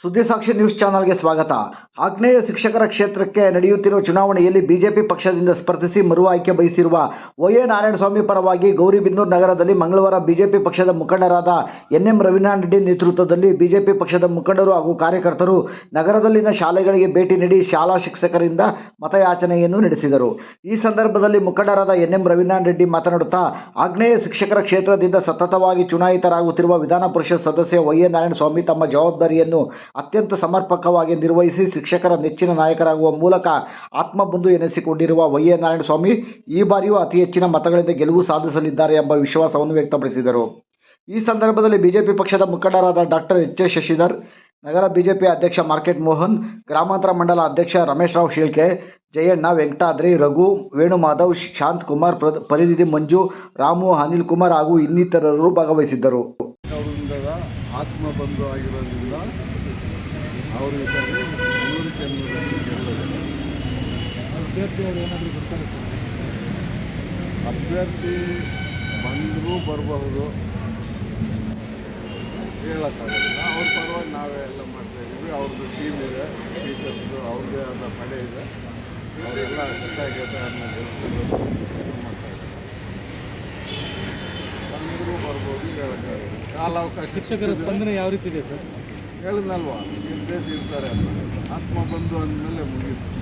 ಸುದ್ದಿಸಾಕ್ಷಿ news ಚಾನಲ್ಗೆ ಸ್ವಾಗತ. ಆಗ್ನೇಯ ಶಿಕ್ಷಕರ ಕ್ಷೇತ್ರಕ್ಕೆ ನಡೆಯುತ್ತಿರುವ ಚುನಾವಣೆಯಲ್ಲಿ ಬಿಜೆಪಿ ಪಕ್ಷದಿಂದ ಸ್ಪರ್ಧಿಸಿ ಮರು ಆಯ್ಕೆ ಬಯಸಿರುವ ವೈ.ಎ. ನಾರಾಯಣಸ್ವಾಮಿ ಪರವಾಗಿ ಗೌರಿಬಿದನೂರು ನಗರದಲ್ಲಿ ಮಂಗಳವಾರ ಬಿಜೆಪಿ ಪಕ್ಷದ ಮುಖಂಡರಾದ ಎನ್.ಎಂ. ರವಿನಾರೆಡ್ಡಿ ನೇತೃತ್ವದಲ್ಲಿ ಬಿಜೆಪಿ ಪಕ್ಷದ ಮುಖಂಡರು ಹಾಗೂ ಕಾರ್ಯಕರ್ತರು ನಗರದಲ್ಲಿನ ಶಾಲೆಗಳಿಗೆ ಭೇಟಿ ನೀಡಿ ಶಾಲಾ ಶಿಕ್ಷಕರಿಂದ ಮತಯಾಚನೆಯನ್ನು ನಡೆಸಿದರು. ಈ ಸಂದರ್ಭದಲ್ಲಿ ಮುಖಂಡರಾದ ಎನ್.ಎಂ. ರವಿನಾರೆಡ್ಡಿ ಮಾತನಾಡುತ್ತಾ, ಆಗ್ನೇಯ ಶಿಕ್ಷಕರ ಕ್ಷೇತ್ರದಿಂದ ಸತತವಾಗಿ ಚುನಾಯಿತರಾಗುತ್ತಿರುವ ವಿಧಾನ ಪರಿಷತ್ ಸದಸ್ಯ ವೈ.ಎ. ನಾರಾಯಣಸ್ವಾಮಿ ತಮ್ಮ ಜವಾಬ್ದಾರಿಯನ್ನು ಅತ್ಯಂತ ಸಮರ್ಪಕವಾಗಿ ನಿರ್ವಹಿಸಿ ಶಿಕ್ಷಕರ ನೆಚ್ಚಿನ ನಾಯಕರಾಗುವ ಮೂಲಕ ಆತ್ಮಬಂಧು ಎನಿಸಿಕೊಂಡಿರುವ ವೈ.ಎ. ನಾರಾಯಣಸ್ವಾಮಿ ಈ ಬಾರಿಯೂ ಅತಿ ಹೆಚ್ಚಿನ ಮತಗಳಿಂದ ಗೆಲುವು ಸಾಧಿಸಲಿದ್ದಾರೆ ಎಂಬ ವಿಶ್ವಾಸವನ್ನು ವ್ಯಕ್ತಪಡಿಸಿದರು. ಈ ಸಂದರ್ಭದಲ್ಲಿ ಬಿಜೆಪಿ ಪಕ್ಷದ ಮುಖಂಡರಾದ ಡಾಕ್ಟರ್ ಎಚ್. ಎಸ್. ಶಶಿಧರ್, ನಗರ ಬಿಜೆಪಿ ಅಧ್ಯಕ್ಷ ಮಾರ್ಕೆಟ್ ಮೋಹನ್, ಗ್ರಾಮಾಂತರ ಮಂಡಲ ಅಧ್ಯಕ್ಷ ರಮೇಶ್ರಾವ್ ಶೀಳ್ಕೆ, ಜಯಣ್ಣ, ವೆಂಕಟಾದ್ರಿ, ರಘು, ವೇಣುಮಾಧವ್, ಶಾಂತಕುಮಾರ್, ಪರಿಧಿದಿ ಮಂಜು, ರಾಮು, ಅನಿಲ್ ಕುಮಾರ್ ಹಾಗೂ ಇನ್ನಿತರರು ಭಾಗವಹಿಸಿದ್ದರು. ಆತ್ಮಬಂಧು ಆಗಿರೋದ್ರಿಂದ ಅವರು ಅಭ್ಯರ್ಥಿ ಬಂದರೂ ಬರಬಹುದು, ಹೇಳೋಕ್ಕಾಗೋದಿಲ್ಲ. ಅವ್ರ ಪರವಾಗಿ ನಾವೇ ಎಲ್ಲ ಮಾಡ್ತಾಯಿದ್ದೀವಿ. ಅವ್ರದ್ದು ಟೀಮ್ ಇದೆ, ಟೀಚರ್ಸ್ದು ಅವ್ರದ್ದೇ ಆದ ಪಡೆ ಇದೆ. ಅವರೆಲ್ಲ ಚೆನ್ನಾಗಿದೆ ಅನ್ನೋ ಮಾಡ್ತಾಯಿದ್ದಾರೆ. ಬಂದರೂ ಬರ್ಬೋದು, ಹೇಳೋಕ್ಕಾಗೋದಿಲ್ಲ. ಕಾಲಾವಕಾಶ ಶಿಕ್ಷಕರ ಸ್ಪಂದನೆ ಯಾವ ರೀತಿ ಇದೆ ಸರ್? ಹೇಳಿದ್ನಲ್ವಾ, ಇರ್ತಾರೆ ಅಂತ. ಆತ್ಮಬಂಧು ಅಂದಮೇಲೆ ಮುಗಿತು.